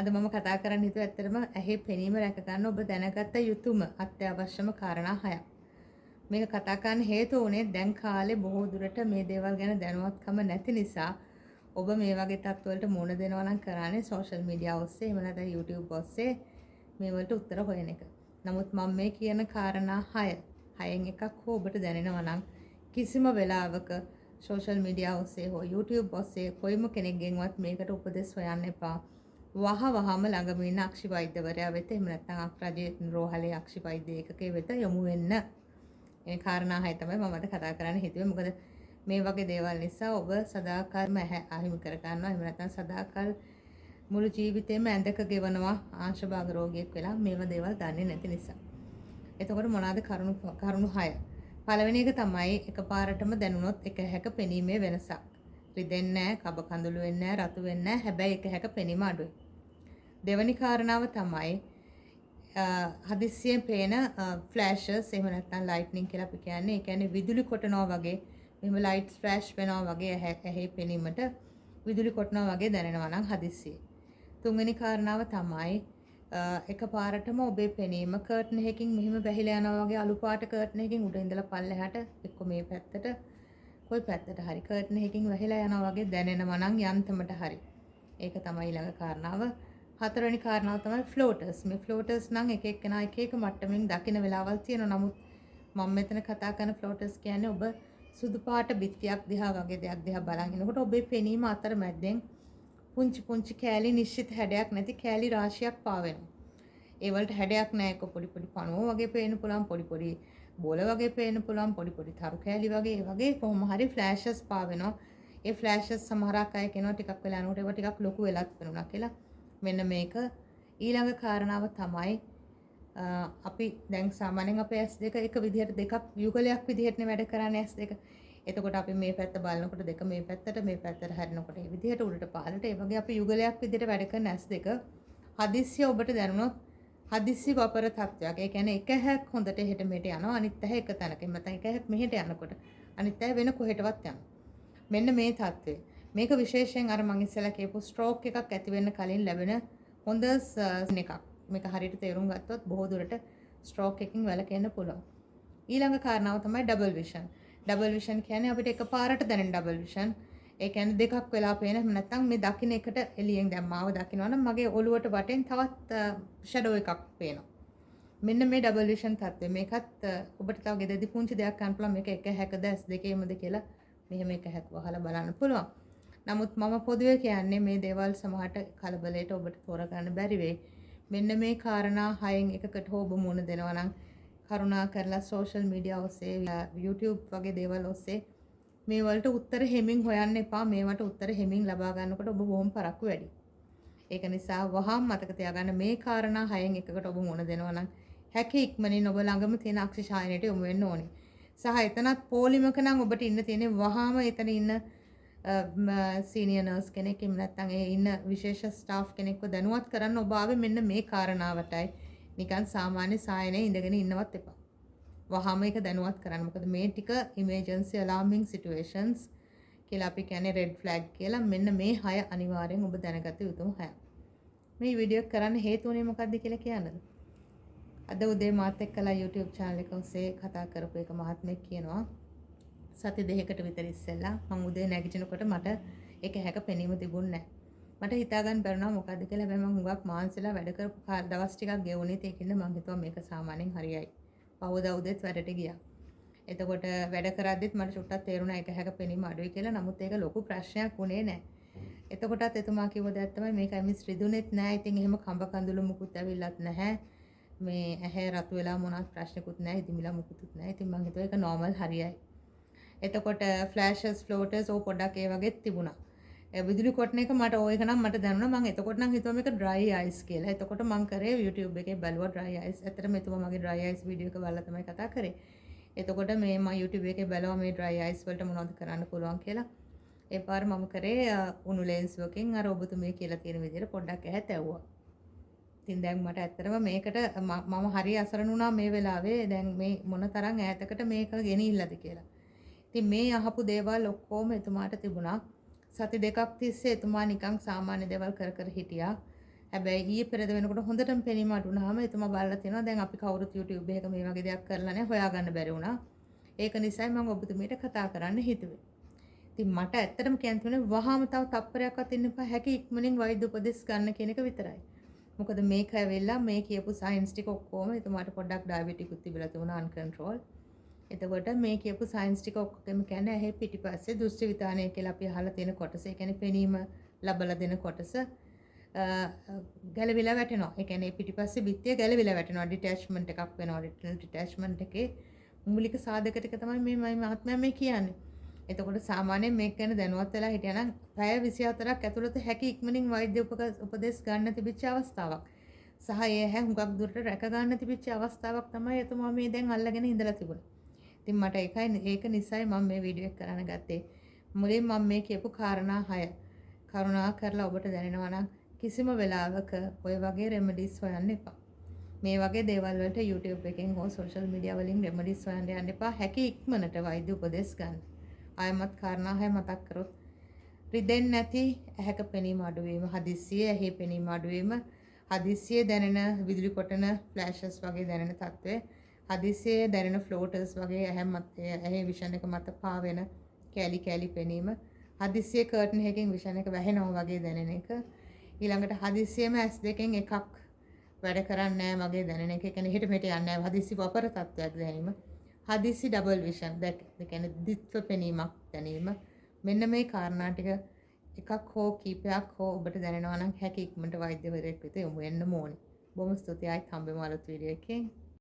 අද මම කතා කරන්න හිතුව ඇත්තටම ඇහි පෙනීම රැක ගන්න ඔබ දැනගත යුතුම අත්‍යවශ්‍යම කාරණා 6ක්. මේක කතා කරන්න හේතුව උනේ දැන් කාලේ බොහෝ දුරට මේ දේවල් ගැන දැනුවත්කම නැති නිසා ඔබ මේ වගේ තත්ත්වවලට මුහුණ දෙනවා නම් කරන්නේ සෝෂල් මීඩියා ඔස්සේ එහෙම නැත්නම් YouTube ඔස්සේ මේ වලට උත්තර හොයන එක. නමුත් මම මේ කියන කාරණා 6න් එකක් හෝ ඔබට දැනෙනවා නම් කිසිම වෙලාවක සෝෂල් මීඩියා ඔස්සේ හෝ YouTube ඔස්සේ කොයිම කෙනෙක්ගෙන්වත් මේකට උපදෙස් හොයන්න එපා. වහම ළඟම ඉන්න අක්ෂි වෛද්‍යවරයා වෙත එහෙම නැත්නම් අක්රජේ රෝහලේ අක්ෂි වෛද්‍ය ඒකකයේ වෙත යොමු වෙන්න. මේ කාරණා 6 තමයි මම අද කතා කරන්න හිතුවේ. මොකද මේ වගේ දේවල් නිසා ඔබ සදාකාලම අහිමි කර ගන්නවා. එහෙම නැත්නම් සදාකාල මුළු ජීවිතේම ඇඳක ගෙවනවා ආංශභාග රෝගියෙක් වෙලා මේව දේවල් දන්නේ නැති නිසා. එතකොට මොනවාද කරුණු 6? පළවෙනි එක තමයි එකපාරටම දැනුනොත් එක හැක පෙනීමේ වෙනසක්. රිදෙන්නේ නැහැ, කබ කඳුළු වෙන්නේ නැහැ, රතු වෙන්නේ නැහැ. හැබැයි එක හැක පෙනීම අඩුයි. දෙවෙනි කාරණාව තමයි හදිස්සියෙන් පේන ෆ්ලෑෂස් එහෙම නැත්නම් ලයිට්නින් කියලා අපි කියන්නේ. ඒ කියන්නේ විදුලි කොටනවා වගේ මෙහෙම ලයිට්ස් ෆ්ලෑෂ් වෙනවා වගේ ඇහි පෙනීමට විදුලි කොටනවා වගේ දැනෙනවා නම් හදිස්සියේ. තුන්වෙනි කාරණාව තමයි එකපාරටම ඔබේ පෙනීම කර්ටන් එකකින් මෙහෙම වැහිලා යනවා වගේ අලු පාට කර්ටන් එකකින් උඩ ඉඳලා පල්ලෙහාට එක්ක මේ පැත්තට කොයි පැත්තට හරි කර්ටන් එකකින් වැහිලා යනවා වගේ දැනෙනවා නම් යන්තමට හරි. ඒක තමයි ඊළඟ කාරණාව. හතරවෙනි කාරණාව තමයි ෆ්ලෝටර්ස්. මේ ෆ්ලෝටර්ස් නම් එක එක්කෙනා එක එක මට්ටමින් දකින්න වෙලාවල් තියෙනවා. නමුත් මම මෙතන කතා කරන ෆ්ලෝටර්ස් කියන්නේ ඔබ සුදු පාට බිත්තියක් දිහා වගේ දෙයක් දිහා බලන් ඉනකොට ඔබේ පෙනීම අතර මැද්දෙන් පුංචි කෑලි නිශ්චිත හැඩයක් නැති කෑලි රාශියක් පාවෙනවා. ඒ වලට හැඩයක් නැහැ. එක පොඩි පණුව වගේ පේන්න පුළුවන්, පොඩි බෝල වගේ පේන්න පුළුවන්, පොඩි තරු කෑලි වගේ. ඒ වගේ කොහොම හරි ෆ්ලෑෂස් පාවෙනවා. ඒ ෆ්ලෑෂස් සමහරක් අය කියනවා ටිකක් වෙලා යනකොට ඒවා ටිකක් ලොකු වෙලත් වෙනවා කියලා. මෙන්න මේක ඊළඟ කාරණාව තමයි අපි දැන් සාමාන්‍යයෙන් අපේ S2 එක විදිහට දෙකක් යුගලයක් විදිහටනේ වැඩ කරන්නේ S2. එතකොට අපි මේ පැත්ත බලනකොට දෙක මේ පැත්තට හැරෙනකොට මේ විදිහට උඩට පහළට ඒ වගේ අපි යුගලයක් විදිහට වැඩ කරන S2 හදිස්සිය ඔබට දැනුණොත් හදිස්සි වපර තත්වයක්. ඒ කියන්නේ එක හැක් හොඳට එහෙට මෙහෙට යනවා අනිත් හැක් එක තැනක. එහෙම නැත්නම් එක හැක් මෙහෙට යනකොට අනිත් හැක් වෙන කොහෙටවත් යනවා. මෙන්න මේ තත්වය. මේක විශේෂයෙන් අර මම ඉස්සෙල්ලා කියපු ස්ට්‍රෝක් එකක් ඇති වෙන්න කලින් ලැබෙන හොඳ එකක්. මේක හරියට තේරුම් ගත්තොත් බොහෝ දුරට ස්ට්‍රෝක් එකකින් වැළකෙන්න පුළුවන්. ඊළඟ කාරණාව තමයි ඩබල් විෂන්. ඩබල් විෂන් කියන්නේ අපිට එකපාරට දැනෙන ඩබල් විෂන්. ඒ කියන්නේ දෙකක් වෙලා පේන. එහෙම නැත්නම් මේ දකින්න එකට එළියෙන් දැන් මාව දකින්නවා නම් මගේ ඔළුවට වටෙන් තවත් ෂැඩෝ එකක් පේනවා. මෙන්න මේ ඩබල් විෂන් තත්ත්වය. මේකත් ඔබට තව ගෙදරදී පුංචි දෙයක් ගන්න පුළුවන්. මේක එක හැකද S2ෙමද කියලා මෙහෙම එක හැක් වහලා බලන්න පුළුවන්. නමුත් මම පොදුවේ කියන්නේ මේ දේවල් සමහරට කලබලයට ඔබට තෝරගන්න බැරි වෙයි. මෙන්න මේ කාරණා 6න් එකකට හෝ ඔබ මුණ දෙනවා නම් කරුණා කරලා සෝෂල් මීඩියා ඔස්සේ YouTube වගේ දේවල් ඔස්සේ මේ වලට උත්තර හෙමින් හොයන්න එපා. මේවට උත්තර හෙමින් ලබා ගන්නකොට ඔබ බොහොම පරක්කු වැඩි. ඒක නිසා වහාම මතක තියාගන්න මේ කාරණා 6න් එකකට ඔබ මුණ දෙනවා නම් හැකි ඉක්මනින් ඔබ ළඟම තියෙන අක්ෂිශායනයට යොමු වෙන්න ඕනේ. සහ එතනත් පොලිමක නම් ඔබට ඉන්න තියෙන්නේ වහාම එතන ඉන්න සීනියර් නර්ස් කෙනෙක් එහෙම නැත්නම් ඒ ඉන්න විශේෂ ස්ටාෆ් කෙනෙක්ව දැනුවත් කරන්න ඔබ ආවේ මෙන්න මේ කාරණාවටයි. නිකන් සාමාන්‍ය සායනේ ඉඳගෙන ඉන්නවත් එපා. වහාම ඒක දැනුවත් කරන්න. මොකද මේ ටික emergency alarming situations කියලා අපි කියන්නේ red flag කියලා. මෙන්න මේ 6 අනිවාර්යෙන් ඔබ දැනගත යුතුම 6. මේ වීඩියෝ කරන්න හේතු උනේ මොකද්ද කියලා කියන්නද? අද උදේ මාත් එක්කලා YouTube channel එක ඔස්සේ කතා කරපු එක මහත්මයෙක් කියනවා සති දෙකකට විතර ඉස්සෙල්ලා මම උදේ නැගිටිනකොට මට එක හැක පෙනීම තිබුණේ නැහැ. මට හිතා ගන්න බැරුණා මොකද්ද කියලා. හැබැයි මම හුඟක් මාන්සිලා වැඩ කරපු දවස් ටිකක් ගෙවුණෙත් ඒකින්ද මම හිතුවා මේක සාමාන්‍යයෙන් හරියයි. පහවදා උදේත් වැඩට ගියා. එතකොට වැඩ කරද්දිත් මට චුට්ටක් තේරුණා එක හැක පෙනීම අඩුයි කියලා. නමුත් ඒක ලොකු ප්‍රශ්නයක් වුණේ නැහැ. එතකොටත් එතුමා කිව්ව දෙයක් තමයි මේකයි මිස් රිදුනෙත් නැහැ. ඉතින් එහෙම කඹ කඳුළු මුකුත් ඇවිල්ලත් නැහැ. මේ ඇහැ රතු වෙලා මොනවත් ප්‍රශ්නකුත් නැහැ. ඉදිමිලා මුකුත් නැහැ. ඉතින් මම හිතුවා ඒක නෝමල් හරියයි. එතකොට ෆ්ලෑෂස් ෆ්ලෝටර්ස් ඕ පොඩක් ඒ වගේත් තිබුණා. ඒ විදුලි කොටන එක මට ඕක නම් මට දැනුණා. මම එතකොට නම් හිතුවා මේක dry eyes කියලා. එතකොට මම කරේ YouTube එකේ බැලුවා dry eyes. ඇත්තටම එතුමා මගේ dry eyes වීඩියෝ එක බලලා තමයි කතා කරේ. එතකොට මේ මම YouTube එකේ බැලුවා මේ dry eyes වලට මොනවද කරන්න පුළුවන් කියලා. ඒ පාර මම කරේ උණු ලෙන්සුවකින් අර ඔබතුමිය කියලා තියෙන විදිහට පොඩ්ඩක් ඇහැ තැව්වා. ඉතින් දැන් මට ඇත්තටම මේකට මම හරිය අසරණ වුණා මේ වෙලාවේ. දැන් මේ මොන තරම් ඈතකට මේක ගෙනිහිල්ලද කියලා. ඉතින් මේ අහපු දේවල් ඔක්කොම එතුමාට තිබුණා. සති දෙකක් තිස්සේ එතුමා නිකන් සාමාන්‍ය දේවල් කර හිටියා. හැබැයි ඊයේ පෙරේද වෙනකොට හොඳටම පෙනීම අඩු වුණාම එතුමා බලලා තියෙනවා දැන් අපි කවුරුත් YouTube එකක මේ වගේ දෙයක් කරලා නැහැ හොයාගන්න බැරි වුණා. ඒක නිසායි මම ඔබතුමීට කතා කරන්න හිතුවේ. ඉතින් මට ඇත්තටම කියන්න තියෙන්නේ වහාම තව තප්පරයක්වත් ඉන්න එපා. හැකි ඉක්මනින් වෛද්‍ය උපදෙස් ගන්න කියන එක විතරයි. මොකද මේක ඇවිල්ලා මේ කියපු සයන්ස් ටික ඔක්කොම එතුමාට පොඩ්ඩක් ඩයබටිකුත් තිබිලා තිබුණා අන්කන්ට්‍රෝල්. එතකොට මේ කියපු සයන්ස් ටික ඔක්කොම කියන්නේ ඇහි පිටිපස්සේ දෘෂ්ටි විතානය කියලා අපි අහලා තියෙන කොටස. ඒ කියන්නේ පෙනීම ලබලා දෙන කොටස ගැලවිලා වැටෙනවා. ඒ කියන්නේ පිටිපස්සේ බිත්තිය ගැලවිලා වැටෙනවා. ඩිටැච්මන්ට් එකක් වෙනවා. රිටනල් ඩිටැච්මන්ට් එකේ මූලික සාධක ටික තමයි මේ මහත්මයා මේ කියන්නේ. එතකොට සාමාන්‍යයෙන් මේක ගැන දැනුවත් වෙලා හිටියනම් පැය 24ක් ඇතුළත හැකි ඉක්මනින් වෛද්‍ය උපදෙස් ගන්න තිබිච්ච අවස්ථාවක්. සහ ඒ හුඟක් දුරට රැක ගන්න තිබිච්ච අවස්ථාවක් තමයි එතුමා මේ දැන් අල්ලගෙන ඉඳලා තිබුණේ. ඉතින් මට ඒක නිසායි මම මේ වීඩියෝ එක කරන්න ගත්තේ. මුලින් මම මේ කියපු කාරණා 6 කරුණා කරලා ඔබට දැනෙනවා නම් කිසිම වෙලාවක ඔය වගේ රෙමඩිස් හොයන්න එපා. මේ වගේ දේවල් වලට YouTube එකෙන් හෝ social media වලින් රෙමඩිස් හොයන්න යන්න එපා. හැකි ඉක්මනට වෛද්‍ය උපදෙස් ගන්න. ආයමත් කාරණා 6 මතක් කරොත් රිදෙන්නේ නැති ඇහැක පෙනීම අඩුවීම, හදිස්සියේ ඇහි පෙනීම අඩුවීම, හදිස්සියේ දැනෙන විදුලි කොටන ෆ්ලෑෂස් වගේ දැනෙන තත්ත්වය, හදිස්සියේ දැනෙන ෆ්ලෝටර්ස් වගේ ඇහි විෂන් එක මත පාවෙන කැලි කැලි පෙනීම, හදිස්සියේ කර්ටන් එකකින් විෂන් එක වැහෙනවා වගේ දැනෙන එක, ඊළඟට හදිස්සියේම S2කින් එකක් වැඩ කරන්නේ නැහැ වගේ දැනෙන එක. ඒ කියන්නේ හිට මෙහෙට යන්නේ නැහැ. හදිස්සි වපර තත්ත්වයක් දැනීම. හදිස්සි ඩබල් විෂන් දැක් ඒ කියන්නේ ද්විත්ව පෙනීමක් දැනීම. මෙන්න මේ කාරණා ටික එකක් හෝ කීපයක් හෝ ඔබට දැනෙනවා නම් හැකි ඉක්මනට වෛද්‍යවරයෙක් වෙත යොමු වෙන්න ඕනේ. බොහොම ස්තුතියි. ආයෙත් හම්බෙමු අලුත් වීඩියෝ එකකින්.